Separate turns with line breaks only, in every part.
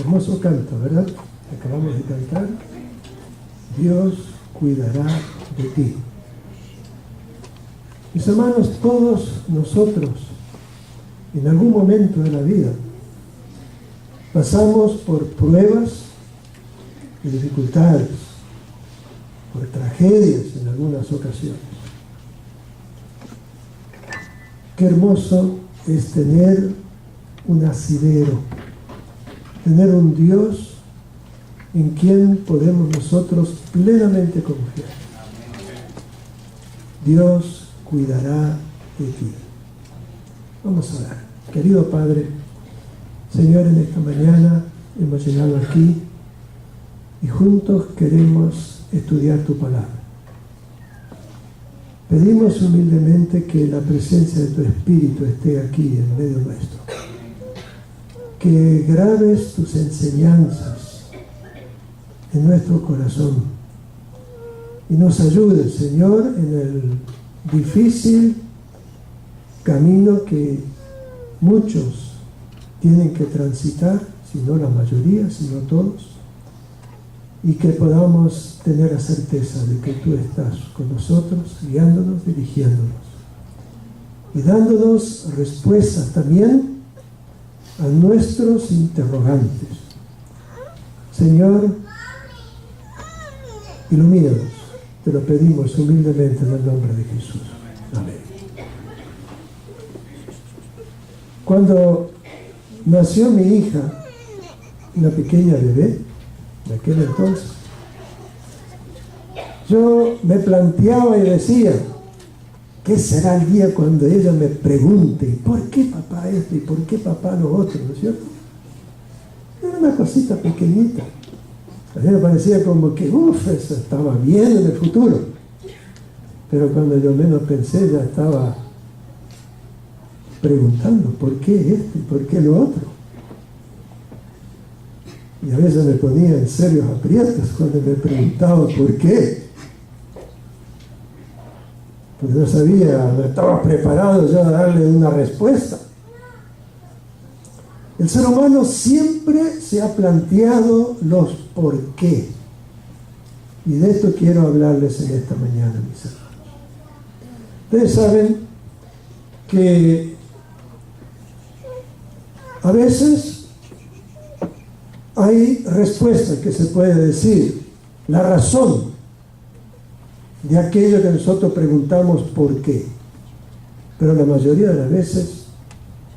hermoso canto, ¿verdad? Acabamos de cantar. Dios cuidará de ti. Mis hermanos, todos nosotros, en algún momento de la vida, pasamos por pruebas y dificultades, por tragedias en algunas ocasiones. Qué hermoso es tener un asidero, tener un Dios en quien podemos nosotros plenamente confiar. Dios cuidará de ti. Vamos a orar. Querido Padre, Señor, en esta mañana hemos llegado aquí y juntos queremos estudiar tu palabra. Pedimos humildemente que la presencia de tu Espíritu esté aquí en medio nuestro. Que grabes tus enseñanzas en nuestro corazón y nos ayudes, Señor, en el difícil camino que muchos tienen que transitar, si no la mayoría, si no todos, y que podamos tener la certeza de que tú estás con nosotros, guiándonos, dirigiéndonos y dándonos respuestas también a nuestros interrogantes. Señor, ilumínanos, te lo pedimos humildemente en el nombre de Jesús. Amén. Cuando nació mi hija, una pequeña bebé, en aquel entonces, yo me planteaba y decía, ¿qué será el día cuando ella me pregunte, ¿por qué papá esto y por qué papá lo otro? ¿No es cierto? Era una cosita pequeñita. A mí me parecía como que, eso estaba bien en el futuro. Pero cuando yo menos pensé, ya estaba preguntando, ¿por qué esto y por qué lo otro? Y a veces me ponía en serios aprietos cuando me preguntaba por qué. Pues no sabía, no estaba preparado ya a darle una respuesta. El ser humano siempre se ha planteado los por qué. Y de esto quiero hablarles en esta mañana, mis hermanos. Ustedes saben que a veces hay respuestas que se puede decir, la razón de aquello que nosotros preguntamos por qué. Pero la mayoría de las veces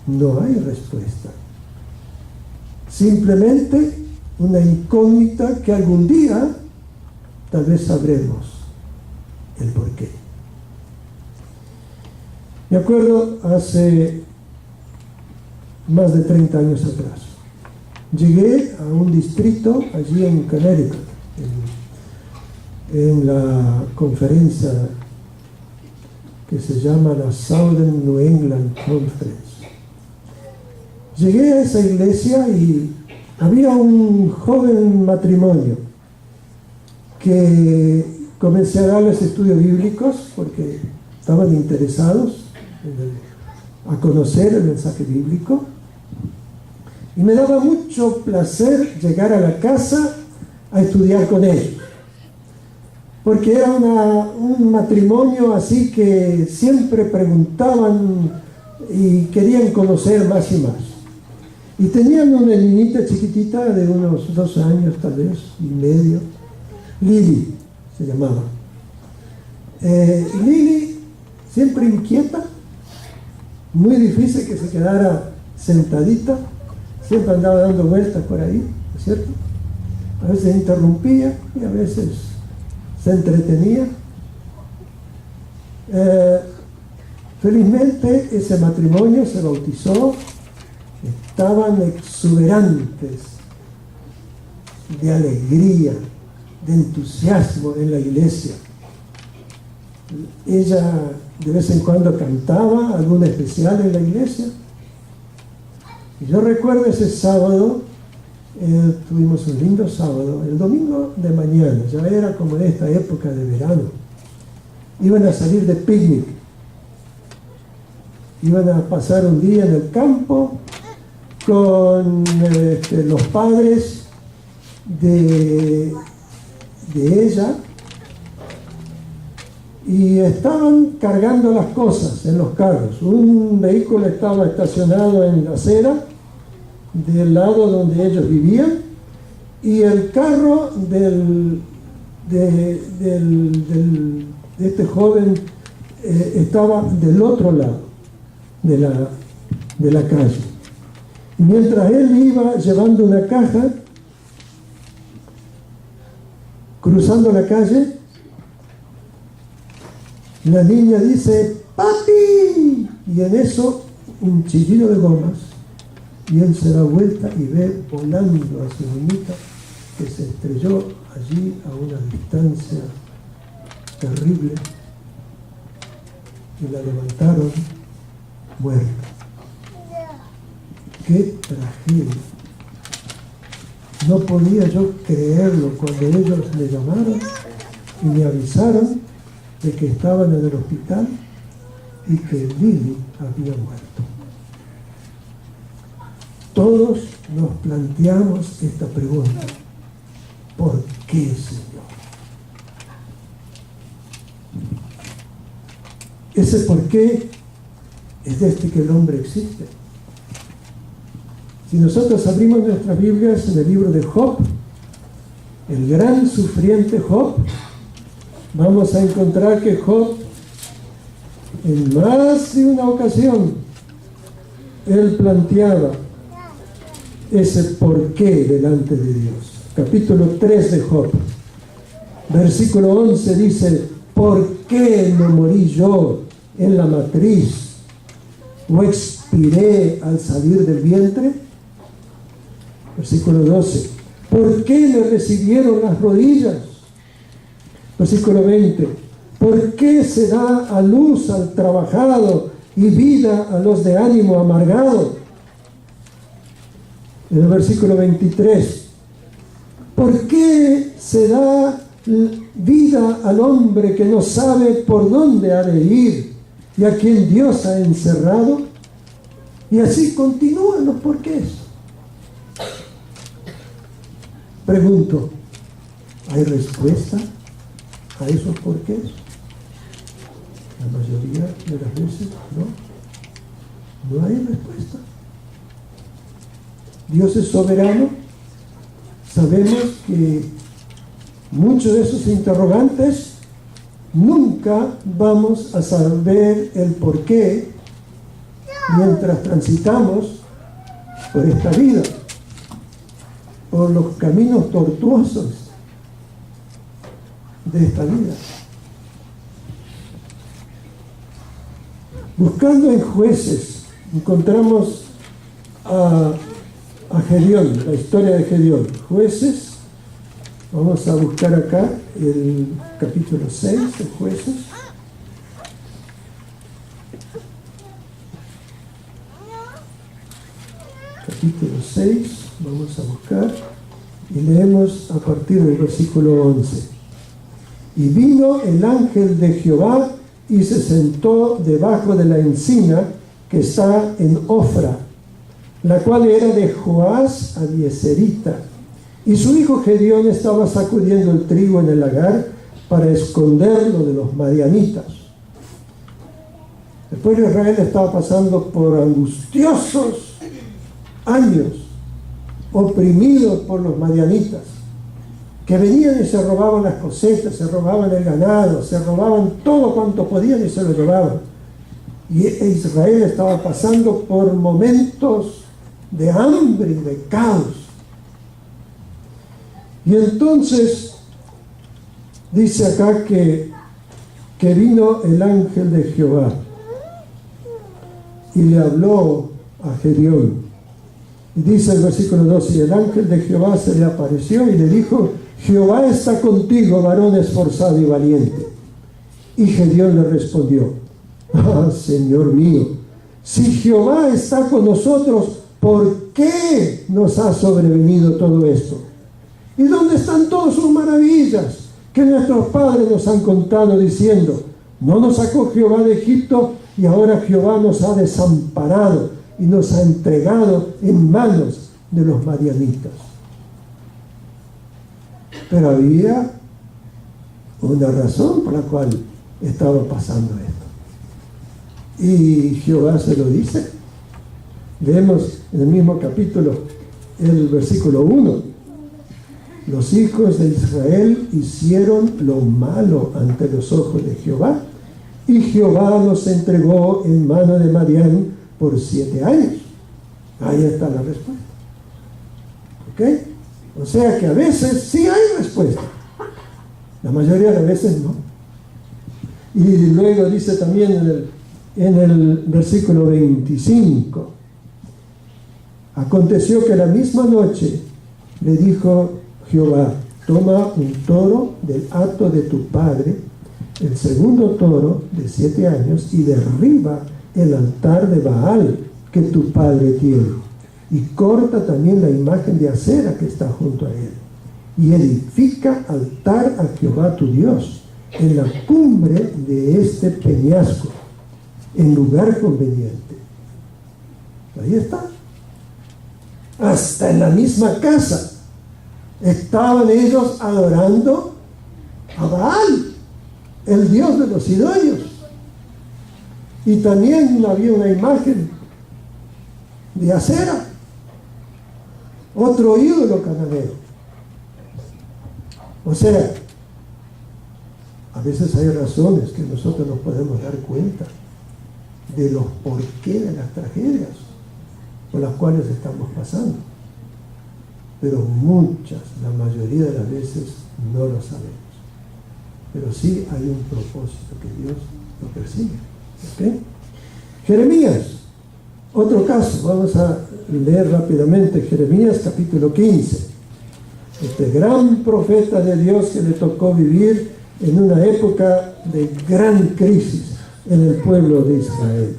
no hay respuesta. Simplemente una incógnita que algún día tal vez sabremos el por qué. Me acuerdo hace más de 30 años atrás. Llegué a un distrito allí en Connecticut, en la conferencia que se llama la Southern New England Conference. Llegué a esa iglesia y había un joven matrimonio que comencé a darles estudios bíblicos porque estaban interesados a conocer el mensaje bíblico. Y me daba mucho placer llegar a la casa a estudiar con ellos. Porque era un matrimonio así que siempre preguntaban y querían conocer más y más. Y tenían una niñita chiquitita de unos 2 años tal vez, y medio. Lili se llamaba. Lili, siempre inquieta, muy difícil que se quedara sentadita. Siempre andaba dando vueltas por ahí, ¿no es cierto? A veces interrumpía y a veces se entretenía. Felizmente ese matrimonio se bautizó, estaban exuberantes de alegría, de entusiasmo en la iglesia. Ella de vez en cuando cantaba algún especial en la iglesia. Y yo recuerdo ese sábado, tuvimos un lindo sábado, el domingo de mañana, ya era como en esta época de verano. Iban a salir de picnic, iban a pasar un día en el campo con los padres de ella, y estaban cargando las cosas en los carros. Un vehículo estaba estacionado en la acera del lado donde ellos vivían, y el carro de este joven estaba del otro lado de la calle. Y mientras él iba llevando una caja, cruzando la calle, la niña dice: ¡Papi! Y en eso un chillido de gomas, y él se da vuelta y ve volando a su niñita, que se estrelló allí a una distancia terrible, y la levantaron muerta. ¡Qué tragedia! No podía yo creerlo cuando ellos me llamaron y me avisaron de que estaban en el hospital y que Lili había muerto. Todos nos planteamos esta pregunta: ¿por qué, Señor? Ese por qué es desde que el hombre existe. Si nosotros abrimos nuestras Biblias en el libro de Job, el gran sufriente Job, vamos a encontrar que Job, en más de una ocasión, él planteaba ese porqué delante de Dios. Capítulo 3 de Job, versículo 11 dice: ¿por qué no morí yo en la matriz o expiré al salir del vientre? Versículo 12: ¿por qué me recibieron las rodillas? Versículo 20: ¿por qué se da a luz al trabajado y vida a los de ánimo amargado? En el versículo 23: ¿por qué se da vida al hombre que no sabe por dónde ha de ir y a quien Dios ha encerrado? Y así continúan los porqués. Pregunto: ¿hay respuesta a esos porqués? La mayoría de las veces no hay respuesta. Dios es soberano. Sabemos que muchos de esos interrogantes nunca vamos a saber el porqué mientras transitamos por esta vida, por los caminos tortuosos de esta vida. Buscando en Jueces, encontramos a Gedeón, la historia de Gedeón. Jueces, vamos a buscar acá el capítulo 6 de Jueces. Capítulo 6, vamos a buscar y leemos a partir del versículo 11. Y vino el ángel de Jehová y se sentó debajo de la encina que está en Ofra, la cual era de Joás Abieserita. Y su hijo Gedeón estaba sacudiendo el trigo en el lagar para esconderlo de los madianitas. El pueblo de Israel estaba pasando por angustiosos años, oprimidos por los madianitas, que venían y se robaban las cosechas, se robaban el ganado, se robaban todo cuanto podían y se lo llevaban. Y Israel estaba pasando por momentos de hambre y de caos. Y entonces dice acá que vino el ángel de Jehová y le habló a Gedeón. Y dice el versículo 12: y el ángel de Jehová se le apareció y le dijo: Jehová está contigo, varón esforzado y valiente. Y Gedeón le respondió: ah, Señor mío, si Jehová está con nosotros, ¿por qué nos ha sobrevenido todo esto? ¿Y dónde están todas sus maravillas que nuestros padres nos han contado, diciendo: no nos sacó Jehová de Egipto, y ahora Jehová nos ha desamparado y nos ha entregado en manos de los madianitas. Pero había una razón por la cual estaba pasando esto. Y Jehová se lo dice. Leemos en el mismo capítulo el versículo 1. Los hijos de Israel hicieron lo malo ante los ojos de Jehová, y Jehová los entregó en mano de Madián por 7 años. Ahí está la respuesta. ¿Ok? O sea que a veces sí hay respuesta. La mayoría de las veces no. Y luego dice también en el versículo 25. Aconteció que la misma noche le dijo Jehová: toma un toro del hato de tu padre, el segundo toro de 7 años, y derriba el altar de Baal que tu padre tiene. Y corta también la imagen de acera que está junto a él. Y edifica altar a Jehová tu Dios en la cumbre de este peñasco, en lugar conveniente. Ahí está. Hasta en la misma casa estaban ellos adorando a Baal, el dios de los idóneos. Y también había una imagen de acera, otro ídolo cananeo. O sea, a veces hay razones que nosotros nos podemos dar cuenta de los porqué de las tragedias por las cuales estamos pasando. Pero muchas, la mayoría de las veces, no lo sabemos. Pero sí hay un propósito que Dios lo persigue. ¿Okay? Jeremías, otro caso. Vamos a leer rápidamente Jeremías capítulo 15. Este gran profeta de Dios que le tocó vivir en una época de gran crisis en el pueblo de Israel,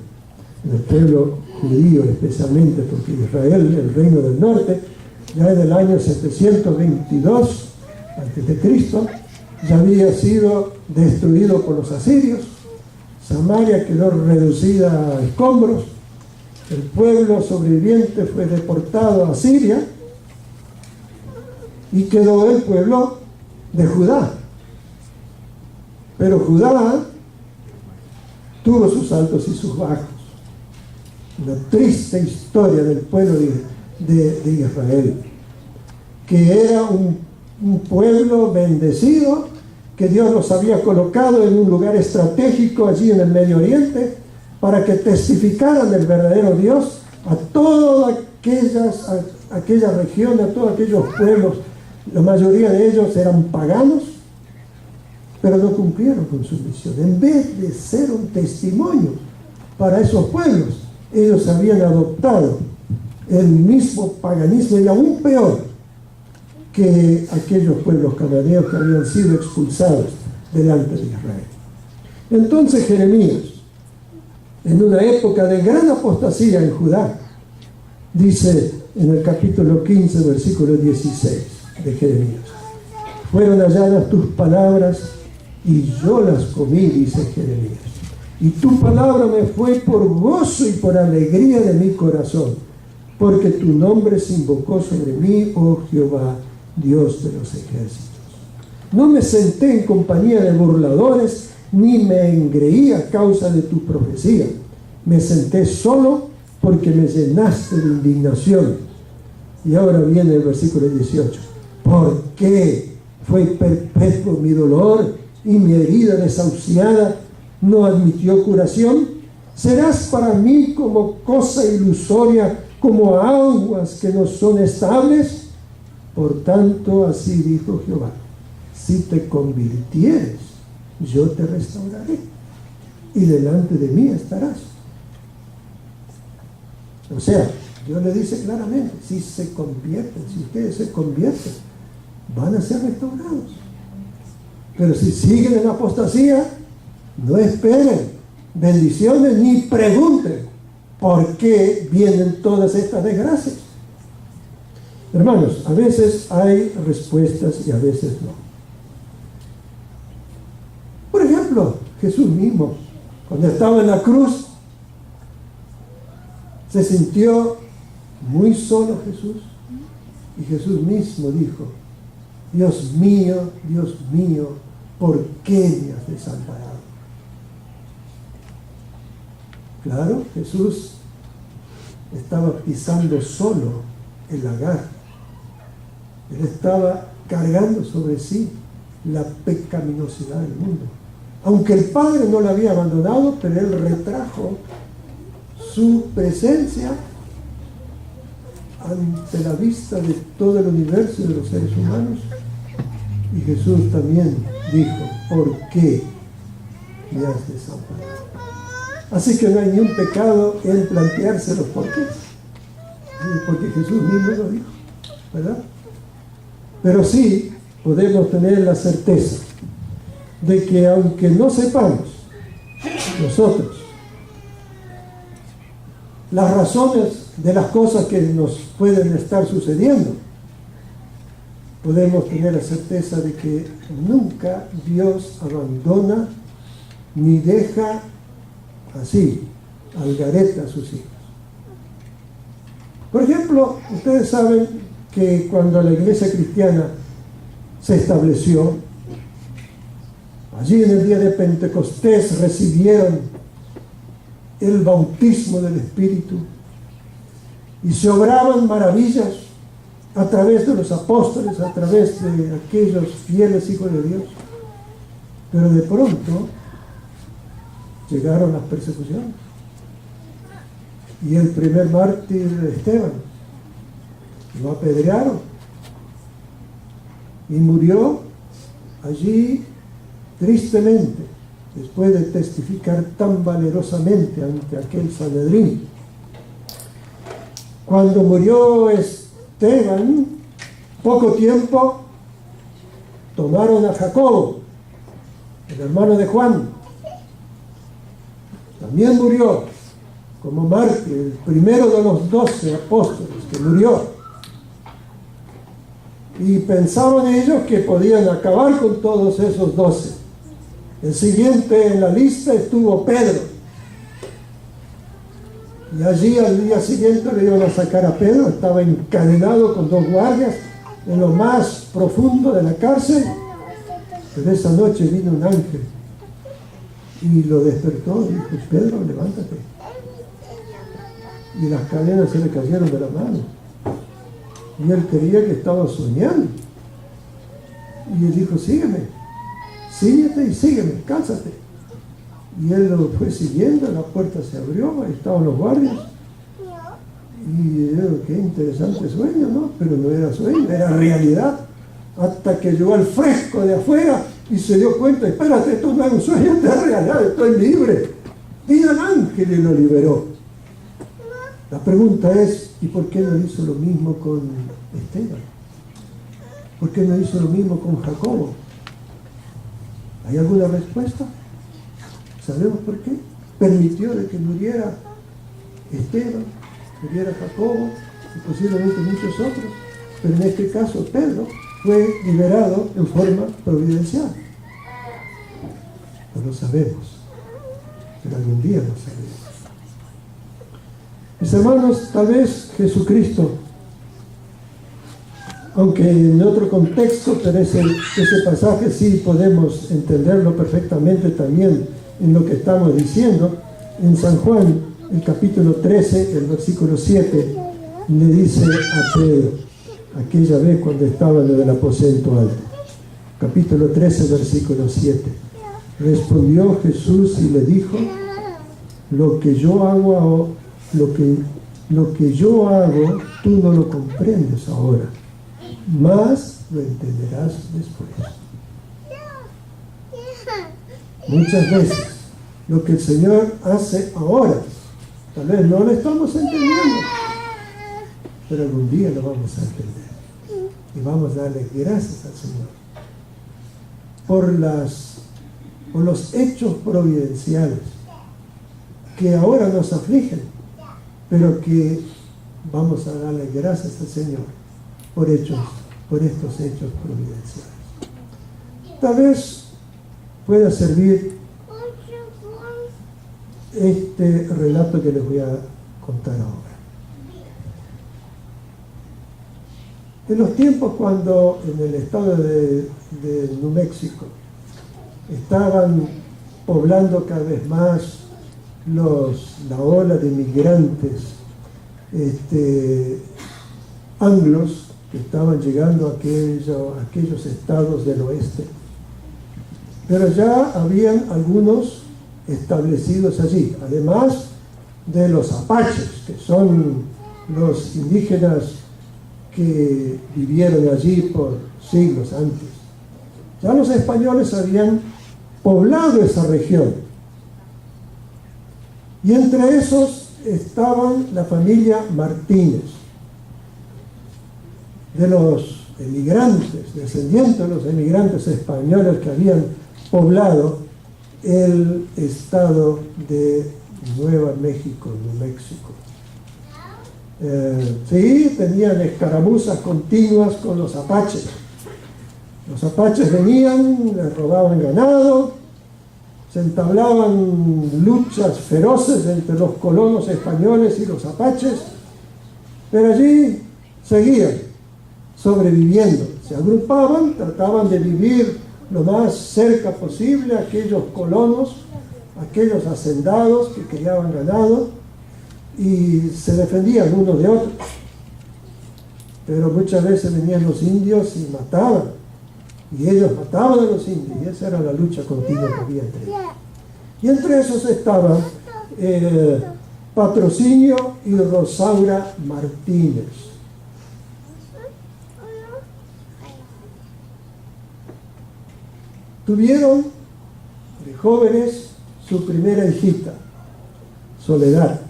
en el pueblo judío especialmente, porque Israel, el reino del norte, ya en el año 722 a.C., ya había sido destruido por los asirios. Samaria quedó reducida a escombros. El pueblo sobreviviente fue deportado a Siria y quedó el pueblo de Judá. Pero Judá tuvo sus altos y sus bajos. Una triste historia del pueblo de Israel, que era un pueblo bendecido, que Dios los había colocado en un lugar estratégico allí en el Medio Oriente para que testificaran del verdadero Dios a toda aquella región, a todos aquellos pueblos. La mayoría de ellos eran paganos, pero no cumplieron con su misión. En vez de ser un testimonio para esos pueblos, ellos habían adoptado el mismo paganismo, y aún peor que aquellos pueblos cananeos que habían sido expulsados delante de Israel. Entonces Jeremías, en una época de gran apostasía en Judá, dice en el capítulo 15, versículo 16 de Jeremías: fueron halladas tus palabras y yo las comí, dice Jeremías, y tu palabra me fue por gozo y por alegría de mi corazón, porque tu nombre se invocó sobre mí, oh Jehová, Dios de los ejércitos. No me senté en compañía de burladores, ni me engreí a causa de tu profecía. Me senté solo porque me llenaste de indignación. Y ahora viene el versículo 18. ¿Por qué fue perpetuo mi dolor y mi herida desahuciada no admitió curación? Serás para mí como cosa ilusoria, como aguas que no son estables. Por tanto, así dijo Jehová: si te convirtieres, yo te restauraré, y delante de mí estarás. O sea, Dios le dice claramente: si se convierten, si ustedes se convierten, van a ser restaurados. Pero si siguen en apostasía, no esperen bendiciones ni pregunten por qué vienen todas estas desgracias. Hermanos, a veces hay respuestas y a veces no. Por ejemplo, Jesús mismo, cuando estaba en la cruz, Se sintió muy solo Jesús, y Jesús mismo dijo: Dios mío, ¿por qué me has desamparado? Claro, Jesús estaba pisando solo el lagar. Él estaba cargando sobre sí la pecaminosidad del mundo. Aunque el Padre no lo había abandonado, pero Él retrajo su presencia ante la vista de todo el universo y de los seres humanos. Y Jesús también dijo: ¿por qué me has desamparado? Así que no hay ni un pecado en plantearse los por qué, porque Jesús mismo lo dijo, ¿verdad? Pero sí podemos tener la certeza de que aunque no sepamos nosotros las razones de las cosas que nos pueden estar sucediendo, podemos tener la certeza de que nunca Dios abandona ni deja así al garete a sus hijos. Por ejemplo, ustedes saben que cuando la iglesia cristiana se estableció, allí en el día de Pentecostés recibieron el bautismo del Espíritu y se obraban maravillas a través de los apóstoles, a través de aquellos fieles hijos de Dios. Pero de pronto llegaron las persecuciones. Y el primer mártir, Esteban, lo apedrearon y murió allí tristemente, después de testificar tan valerosamente ante aquel Sanedrín. Cuando murió Esteban, poco tiempo tomaron a Jacobo, el hermano de Juan. También murió como mártir, el primero de los 12 apóstoles que murió. Y pensaban ellos que podían acabar con todos esos 12. El siguiente en la lista estuvo Pedro. Y allí al día siguiente le iban a sacar a Pedro. Estaba encadenado con 2 guardias en lo más profundo de la cárcel. Pero esa noche vino un ángel y lo despertó y dijo: Pedro, levántate. Y las cadenas se le cayeron de la mano. Y él creía que estaba soñando. Y él dijo: sígueme, síguete y sígueme, cálzate. Y él lo fue siguiendo, la puerta se abrió, ahí estaban los guardias. Y yo, qué interesante sueño, ¿no? Pero no era sueño, era realidad. Hasta que llegó al fresco de afuera y se dio cuenta: espérate, esto no es un sueño, esto es realidad, estoy libre. Vino el ángel y lo liberó. La pregunta es: ¿y por qué no hizo lo mismo con Esteban? ¿Por qué no hizo lo mismo con Jacobo? ¿Hay alguna respuesta? ¿Sabemos por qué? Permitió de que muriera Esteban, muriera Jacobo y posiblemente muchos otros, pero en este caso Pedro fue liberado en forma providencial. No lo sabemos, pero algún día lo sabremos. Mis hermanos, tal vez Jesucristo, aunque en otro contexto, pero ese pasaje sí podemos entenderlo perfectamente también en lo que estamos diciendo. En San Juan, el capítulo 13, el versículo 7, le dice a Pedro, aquella vez cuando estaba en el aposento alto, capítulo 13, versículo 7, respondió Jesús y le dijo: lo que yo hago, tú no lo comprendes ahora, mas lo entenderás después. Muchas veces lo que el Señor hace ahora, tal vez no lo estamos entendiendo, pero algún día lo vamos a entender. Y vamos a darle gracias al Señor por los hechos providenciales que ahora nos afligen, pero que vamos a darle gracias al Señor por estos hechos providenciales. Tal vez pueda servir este relato que les voy a contar ahora. En los tiempos cuando en el estado de New México estaban poblando cada vez más la ola de migrantes anglos que estaban llegando a aquellos estados del oeste. Pero ya habían algunos establecidos allí, además de los apaches, que son los indígenas que vivieron allí por siglos antes. Ya los españoles habían poblado esa región. Y entre esos estaban la familia Martínez, de los emigrantes, descendientes de los emigrantes españoles que habían poblado el estado de Nueva México, New México. Sí, tenían escaramuzas continuas con los apaches. Los apaches venían, les robaban ganado, se entablaban luchas feroces entre los colonos españoles y los apaches, pero allí seguían sobreviviendo. Se agrupaban, trataban de vivir lo más cerca posible a aquellos colonos, aquellos hacendados que criaban ganado, y se defendían unos de otros. Pero muchas veces venían los indios y mataban, y ellos mataban a los indios, y esa era la lucha continua que había entre ellos. Y entre esos estaban Patrocinio y Rosaura Martínez. Tuvieron de jóvenes su primera hijita, Soledad.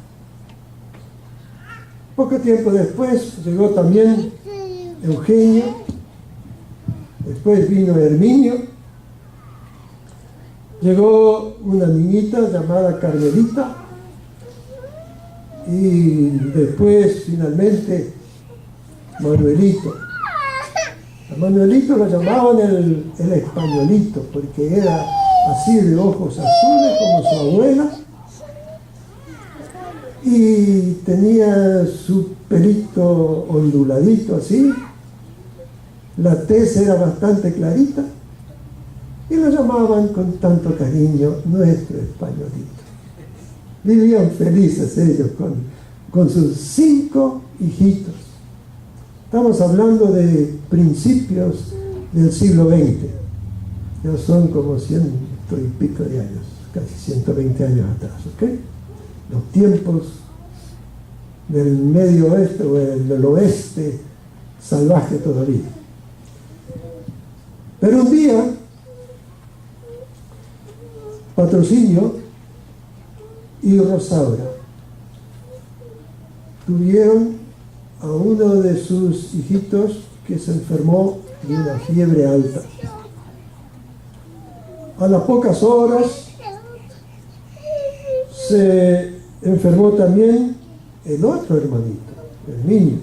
Poco tiempo después llegó también Eugenio, después vino Herminio, llegó una niñita llamada Carmelita, y después finalmente Manuelito. A Manuelito lo llamaban el españolito, porque era así de ojos azules como su abuela, y tenía su pelito onduladito así, la tez era bastante clarita, y lo llamaban con tanto cariño nuestro españolito. Vivían felices ellos con sus 5 hijitos. Estamos hablando de principios del siglo XX, ya son como 100 y pico de años, casi 120 años atrás, ¿ok? Los tiempos del medio oeste o del oeste salvaje todavía. Pero un día, Patrocinio y Rosaura tuvieron a uno de sus hijitos que se enfermó de una fiebre alta. A las pocas horas se enfermó también el otro hermanito, el niño.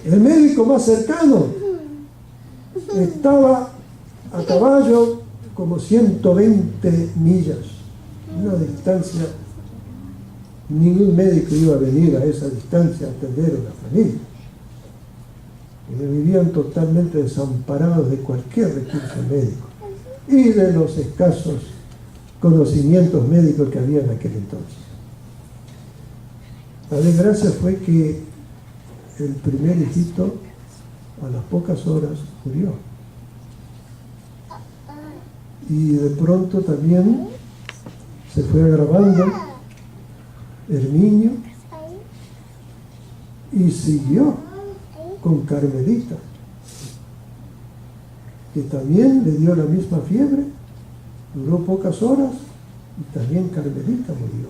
El médico más cercano estaba a caballo como 120 millas, una distancia. Ningún médico iba a venir a esa distancia a atender a una familia. Y vivían totalmente desamparados de cualquier recurso médico y de los escasos conocimientos médicos que había en aquel entonces. La desgracia fue que el primer hijito a las pocas horas murió. Y de pronto también se fue agravando Herminio y siguió con Carmelita, que también le dio la misma fiebre, duró pocas horas y también Carmelita murió.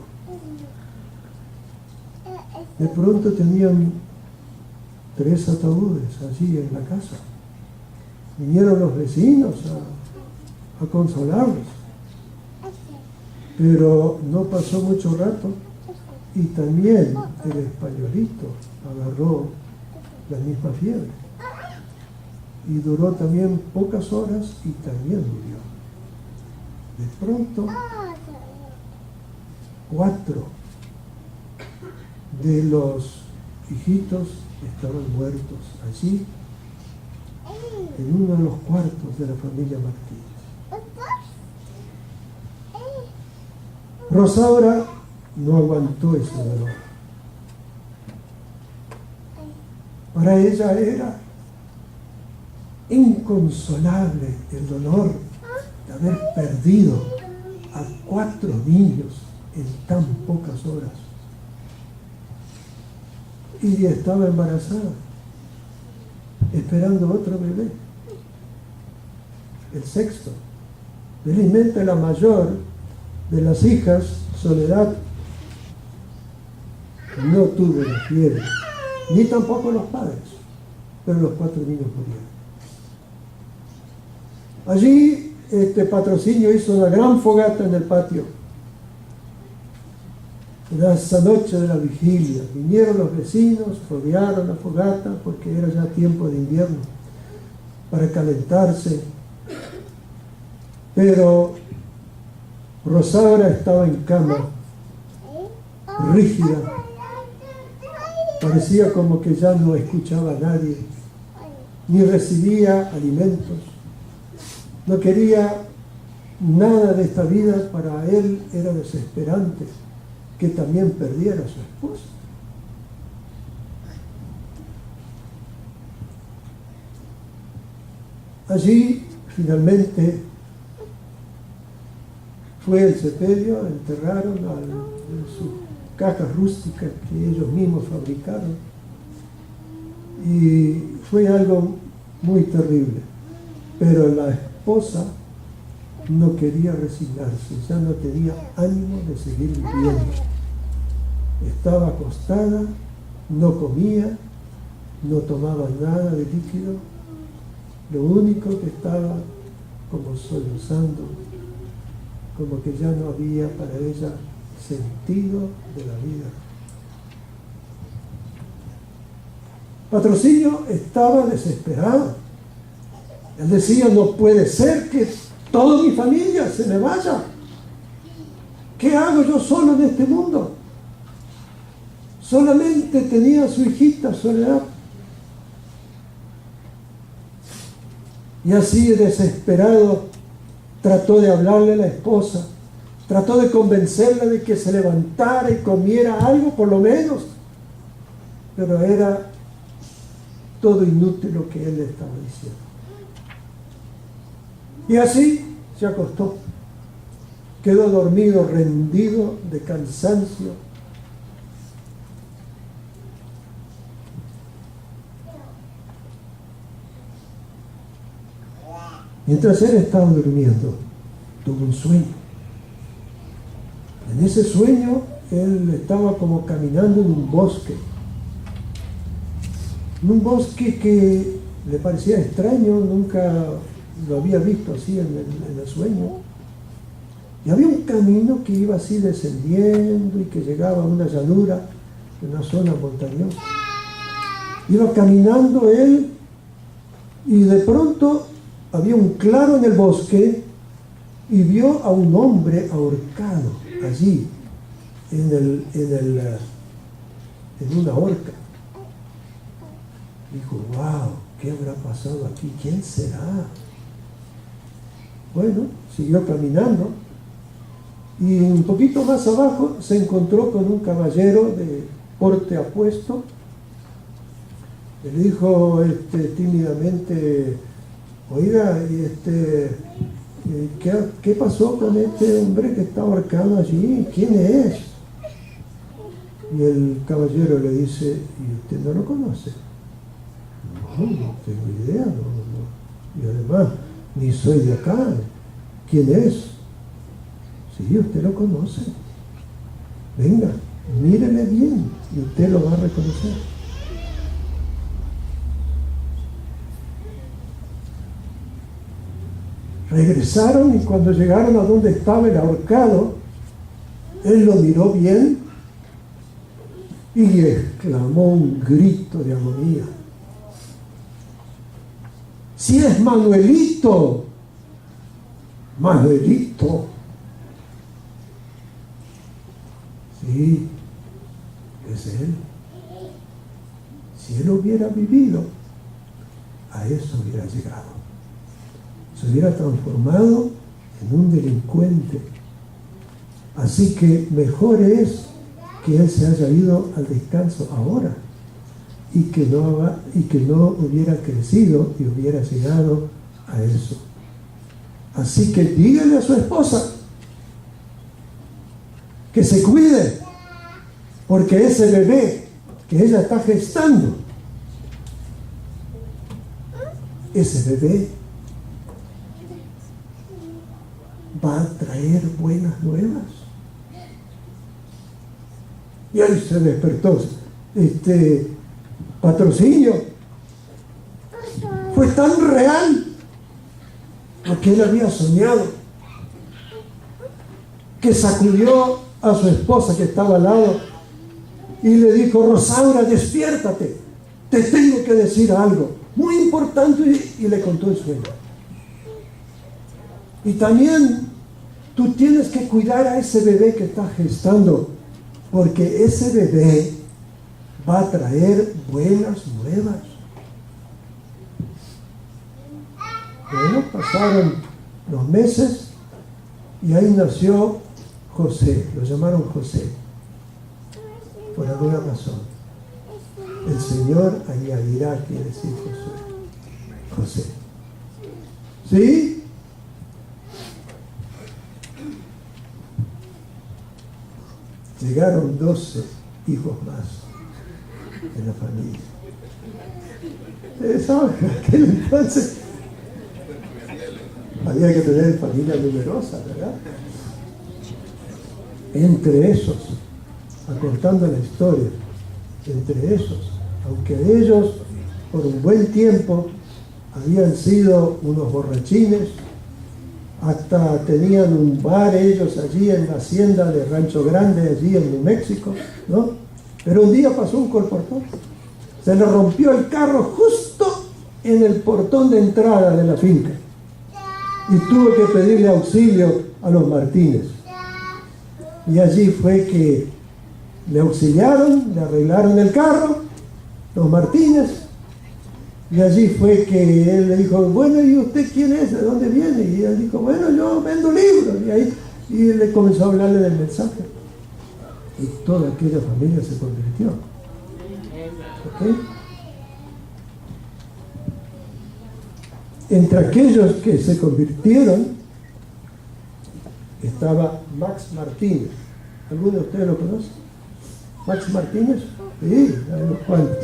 De pronto tenían 3 ataúdes allí en la casa. Vinieron los vecinos a consolarlos, pero no pasó mucho rato y también el españolito agarró la misma fiebre y duró también pocas horas y también murió. De pronto 4 de los hijitos estaban muertos allí, en uno de los cuartos de la familia Martínez. Rosaura no aguantó ese dolor. Para ella era inconsolable el dolor de haber perdido a 4 niños en tan pocas horas. Y estaba embarazada, esperando otro bebé, el 6º. Felizmente la mayor de las hijas, Soledad, no tuvo la fiebre, ni tampoco los padres, pero los 4 niños murieron. Allí Patrocinio hizo una gran fogata en el patio. En esa noche de la vigilia vinieron los vecinos, rodearon la fogata porque era ya tiempo de invierno para calentarse. Pero Rosaura estaba en cama, rígida, parecía como que ya no escuchaba a nadie, ni recibía alimentos, no quería nada de esta vida. Para él era desesperante que también perdiera a su esposa. Allí finalmente fue el sepelio, enterraron en sus cajas rústicas que ellos mismos fabricaron, y fue algo muy terrible. Pero la esposa no quería resignarse, ya no tenía ánimo de seguir viviendo. Estaba acostada, no comía, no tomaba nada de líquido, lo único que estaba como sollozando, como que ya no había para ella sentido de la vida. Patrocinio estaba desesperado. Él decía: no puede ser que toda mi familia se me vaya. ¿Qué hago yo solo en este mundo? Solamente tenía a su hijita Soledad. Y así, desesperado, trató de hablarle a la esposa, trató de convencerla de que se levantara y comiera algo por lo menos, pero era todo inútil lo que él le estaba diciendo. Y así se acostó, quedó dormido, rendido de cansancio. Mientras él estaba durmiendo, tuvo un sueño. En ese sueño, él estaba como caminando en un bosque que le parecía extraño, nunca lo había visto así en el sueño. Y había un camino que iba así descendiendo y que llegaba a una llanura, una zona montañosa. Iba caminando él y de pronto había un claro en el bosque y vio a un hombre ahorcado allí, en una horca. Dijo: wow, ¿qué habrá pasado aquí? ¿Quién será? Bueno, siguió caminando y un poquito más abajo se encontró con un caballero de porte apuesto. Le dijo tímidamente: oiga, ¿qué pasó con este hombre que está ahorcado allí? ¿Quién es? Y el caballero le dice: ¿y usted no lo conoce? No tengo idea, no. Y además, ni soy de acá. ¿Quién es? Sí, usted lo conoce. Venga, mírele bien y usted lo va a reconocer. Regresaron y cuando llegaron a donde estaba el ahorcado, él lo miró bien y exclamó un grito de agonía: ¡si es Manuelito! ¡Manuelito! Sí, es Él. Si Él hubiera vivido, a eso hubiera llegado. Se hubiera transformado en un delincuente. Así que mejor es que Él se haya ido al descanso ahora y que no hubiera crecido y hubiera llegado a eso. Así que dígale a su esposa que se cuide, porque ese bebé que ella está gestando, ese bebé va a traer buenas nuevas. Y ahí se despertó Patrocinio. Fue tan real lo que él había soñado, que sacudió a su esposa que estaba al lado y le dijo: Rosaura, despiértate, te tengo que decir algo muy importante, y le contó el sueño. Y también tú tienes que cuidar a ese bebé que estás gestando, porque ese bebé va a traer buenas nuevas. Bueno, pasaron los meses y ahí nació José. Lo llamaron José por alguna razón. El Señor añadirá, quiere decir José. ¿Sí? Llegaron 12 hijos más en la familia. Ustedes saben, en aquel entonces había que tener familia numerosa, ¿verdad? Entre esos, acortando la historia, entre esos, aunque ellos por un buen tiempo habían sido unos borrachines, hasta tenían un bar ellos allí en la hacienda de Rancho Grande, allí en New México, ¿no? Pero un día pasó un colportón, se le rompió el carro justo en el portón de entrada de la finca y tuvo que pedirle auxilio a los Martínez. Y allí fue que le auxiliaron, le arreglaron el carro, los Martínez, y allí fue que él le dijo: bueno, ¿y usted quién es? ¿De dónde viene? Y él dijo: bueno, yo vendo libros. Y él le comenzó a hablarle del mensaje. Y toda aquella familia se convirtió. ¿Ok? Entre aquellos que se convirtieron estaba Max Martínez. ¿Alguno de ustedes lo conoce? ¿Max Martínez? Sí, hay unos cuantos.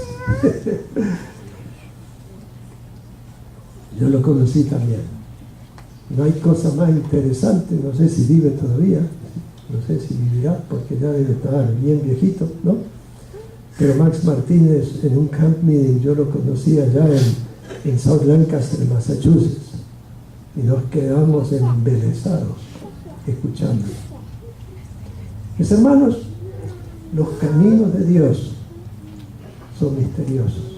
Yo lo conocí también. No hay cosa más interesante, no sé si vive todavía, no sé si vivirá, porque ya debe estar bien viejito, ¿no? Pero Max Martínez, en un camp meeting, yo lo conocí allá en South Lancaster, Massachusetts, y nos quedamos embelesados escuchando. Mis hermanos, los caminos de Dios son misteriosos,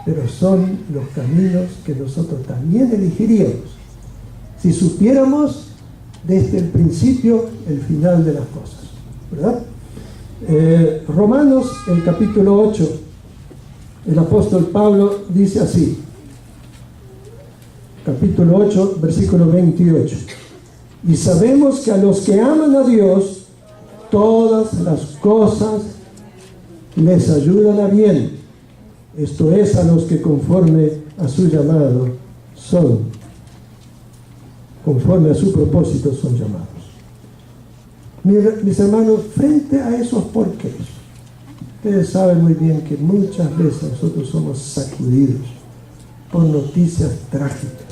pero son los caminos que nosotros también elegiríamos si supiéramos desde el principio el final de las cosas, ¿verdad? Romanos, el capítulo 8, el apóstol Pablo dice así, capítulo 8, versículo 28: y sabemos que a los que aman a Dios, todas las cosas les ayudan a bien. Esto es, a los que conforme a su llamado son, conforme a su propósito son llamados. Mis hermanos, frente a esos porqués, ustedes saben muy bien que muchas veces nosotros somos sacudidos por noticias trágicas.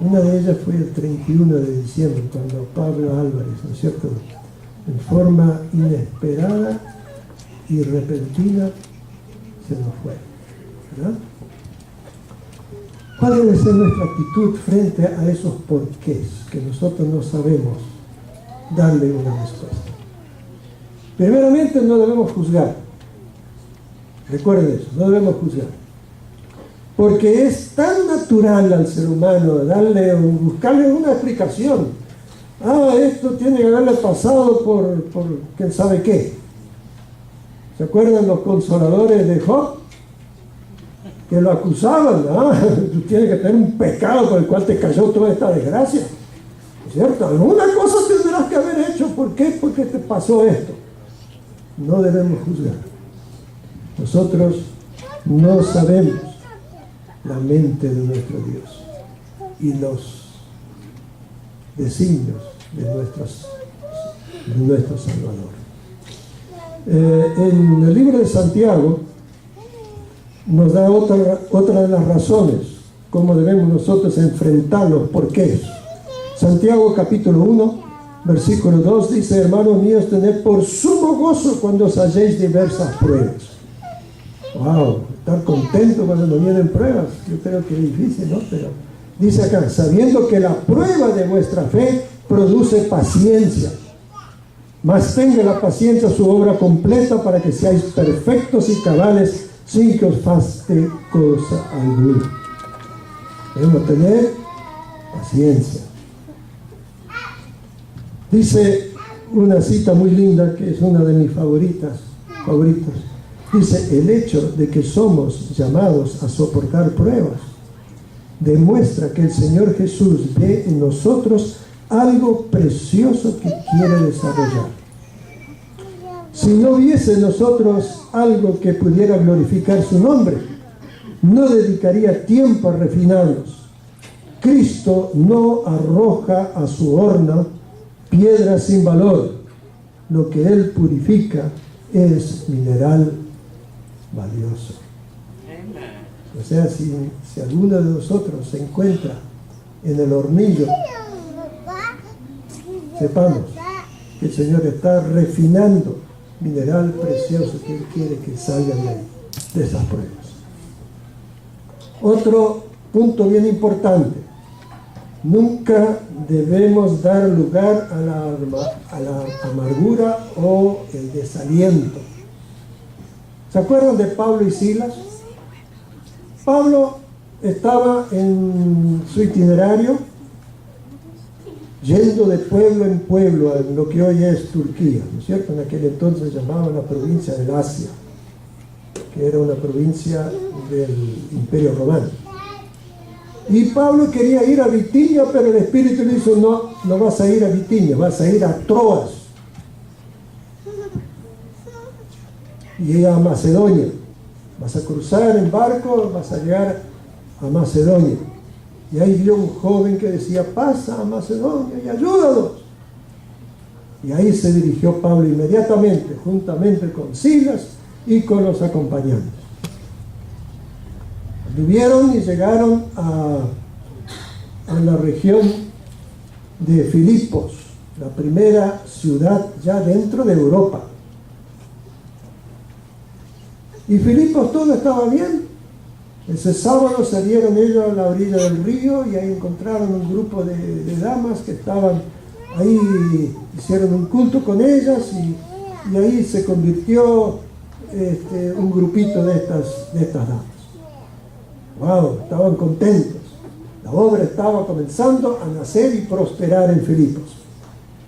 Una de ellas fue el 31 de diciembre, cuando Pablo Álvarez, ¿no es cierto?, en forma inesperada y repentina, se nos fue, ¿verdad? ¿Cuál debe ser nuestra actitud frente a esos porqués que nosotros no sabemos darle una respuesta? Primeramente, no debemos juzgar. Recuerden eso, no debemos juzgar. Porque es tan natural al ser humano buscarle una explicación Esto tiene que haberle pasado por quién sabe qué. ¿Se acuerdan los consoladores de Job? Que lo acusaban, tú tienes que tener un pecado por el cual te cayó toda esta desgracia. ¿Cierto? Alguna cosa tendrás que haber hecho. ¿Por qué? Porque te pasó esto. No debemos juzgar. Nosotros no sabemos la mente de nuestro Dios y los designios de nuestro Salvador. En el libro de Santiago nos da otra de las razones cómo debemos nosotros enfrentar los porqués. Santiago capítulo 1 versículo 2 dice: hermanos míos, tened por sumo gozo cuando os halléis diversas pruebas. Wow, estar contento cuando nos vienen pruebas, yo creo que es difícil, ¿no? Pero dice acá: sabiendo que la prueba de vuestra fe produce paciencia, mas tenga la paciencia su obra completa, para que seáis perfectos y cabales, sin que os falte cosa alguna. Debemos tener paciencia. Dice una cita muy linda, que es una de mis favoritos. Dice: el hecho de que somos llamados a soportar pruebas demuestra que el Señor Jesús ve en nosotros algo precioso que quiere desarrollar. Si no hubiese en nosotros algo que pudiera glorificar su nombre, no dedicaría tiempo a refinarnos. Cristo no arroja a su horno piedras sin valor. Lo que Él purifica es mineral valioso. O sea, si alguno de nosotros se encuentra en el hornillo, sepamos que el Señor está refinando mineral precioso que Él quiere que salga de esas pruebas. Otro punto bien importante: nunca debemos dar lugar a la amargura o el desaliento. ¿Se acuerdan de Pablo y Silas? Pablo estaba en su itinerario yendo de pueblo en pueblo a lo que hoy es Turquía, ¿no es cierto? En aquel entonces llamaban la provincia del Asia, que era una provincia del Imperio Romano. Y Pablo quería ir a Bitinia, pero el Espíritu le dijo: no vas a ir a Bitinia, vas a ir a Troas y a Macedonia. Vas a cruzar en barco, vas a llegar a Macedonia. Y ahí vio un joven que decía: pasa a Macedonia y ayúdanos. Y ahí se dirigió Pablo inmediatamente, juntamente con Silas y con los acompañantes. Anduvieron y llegaron a la región de Filipos, la primera ciudad ya dentro de Europa. Y Filipos todo estaba bien. Ese sábado salieron ellos a la orilla del río y ahí encontraron un grupo de damas que estaban ahí, hicieron un culto con ellas y ahí se convirtió un grupito de estas damas. Wow, estaban contentos. La obra estaba comenzando a nacer y prosperar en Filipos.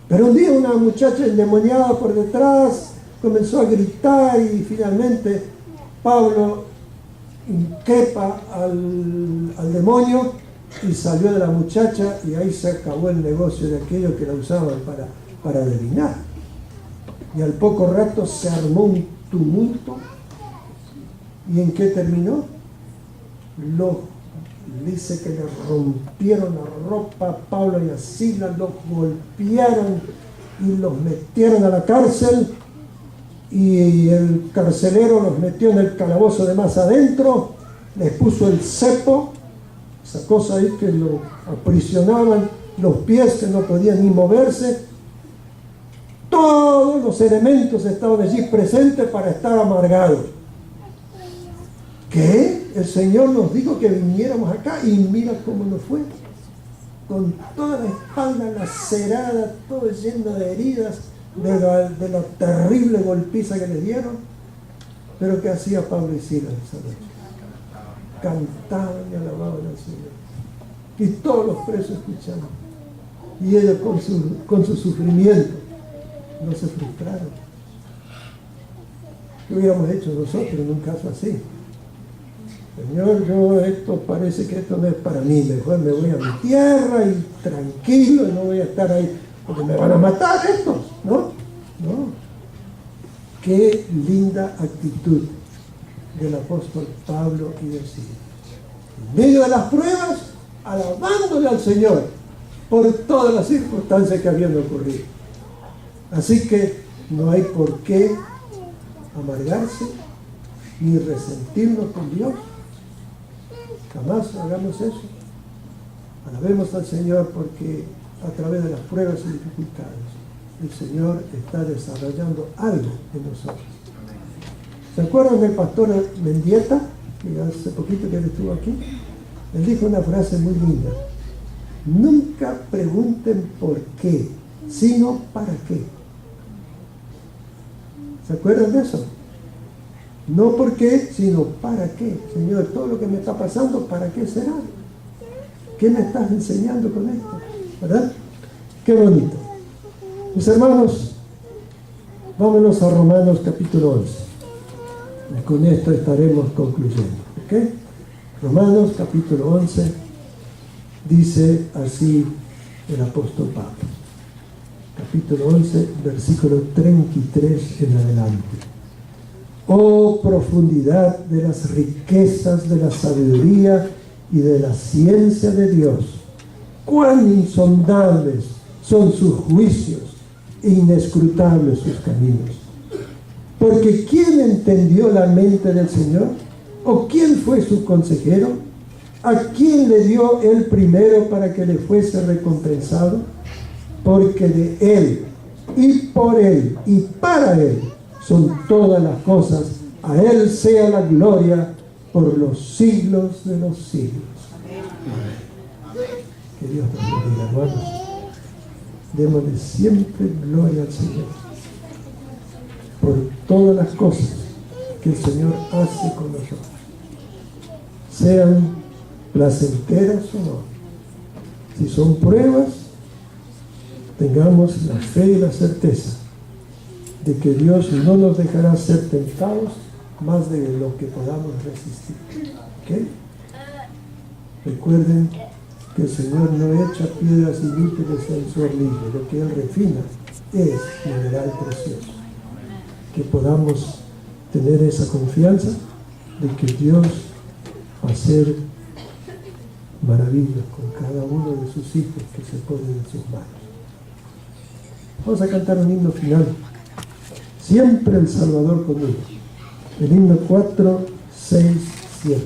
Pero un día una muchacha endemoniada por detrás comenzó a gritar y finalmente Pablo increpa al demonio y salió de la muchacha, y ahí se acabó el negocio de aquellos que la usaban para adivinar. Y al poco rato se armó un tumulto. ¿Y en qué terminó? Dice que le rompieron la ropa a Pablo y a Silas, los golpearon y los metieron a la cárcel, y el carcelero los metió en el calabozo de más adentro, les puso el cepo, esa cosa ahí que lo aprisionaban los pies, que no podían ni moverse. Todos los elementos estaban allí presentes para estar amargados. ¿Qué? El Señor nos dijo que viniéramos acá y mira cómo nos fue. Con toda la espalda lacerada, todo lleno de heridas, de la terrible golpiza que les dieron. Pero ¿qué hacía Pablo y Silas esa noche? Cantaban y alababan al Señor. Y todos los presos escuchaban. Y ellos con su sufrimiento no se frustraron. ¿Qué hubiéramos hecho nosotros en un caso así? Señor, parece que esto no es para mí, mejor me voy a mi tierra y tranquilo, y no voy a estar ahí, porque me van a matar estos, ¿no? No. Qué linda actitud del apóstol Pablo y de Silas. En medio de las pruebas, alabándole al Señor por todas las circunstancias que habían ocurrido. Así que no hay por qué amargarse ni resentirnos con Dios. Jamás hagamos eso. Alabemos al Señor porque a través de las pruebas y dificultades el Señor está desarrollando algo en nosotros. ¿Se acuerdan del pastor Mendieta? Que hace poquito que él estuvo aquí. Él dijo una frase muy linda. Nunca pregunten por qué, sino para qué. ¿Se acuerdan de eso? No por qué, sino para qué. Señor, todo lo que me está pasando, ¿para qué será? ¿Qué me estás enseñando con esto? ¿Verdad? Qué bonito. Mis hermanos, vámonos a Romanos capítulo 11. Y con esto estaremos concluyendo. ¿Ok? Romanos capítulo 11 dice así el apóstol Pablo. Capítulo 11, versículo 33 en adelante. Oh profundidad de las riquezas de la sabiduría y de la ciencia de Dios. Cuán insondables son sus juicios e inescrutables sus caminos. Porque ¿quién entendió la mente del Señor? ¿O quién fue su consejero? ¿A quién le dio él primero para que le fuese recompensado? Porque de Él, y por Él, y para Él, son todas las cosas. A Él sea la gloria por los siglos de los siglos. Amén. Que Dios nos bendiga, hermanos. Démosle siempre gloria al Señor por todas las cosas que el Señor hace con nosotros, sean placenteras o no. Si son pruebas, tengamos la fe y la certeza de que Dios no nos dejará ser tentados más de lo que podamos resistir. ¿Okay? Recuerden que el Señor no echa piedras inútiles en su hornillo. Lo que Él refina es mineral precioso. Que podamos tener esa confianza de que Dios va a hacer maravillas con cada uno de sus hijos que se ponen en sus manos. Vamos a cantar un himno final. Siempre el Salvador conmigo. El himno 467.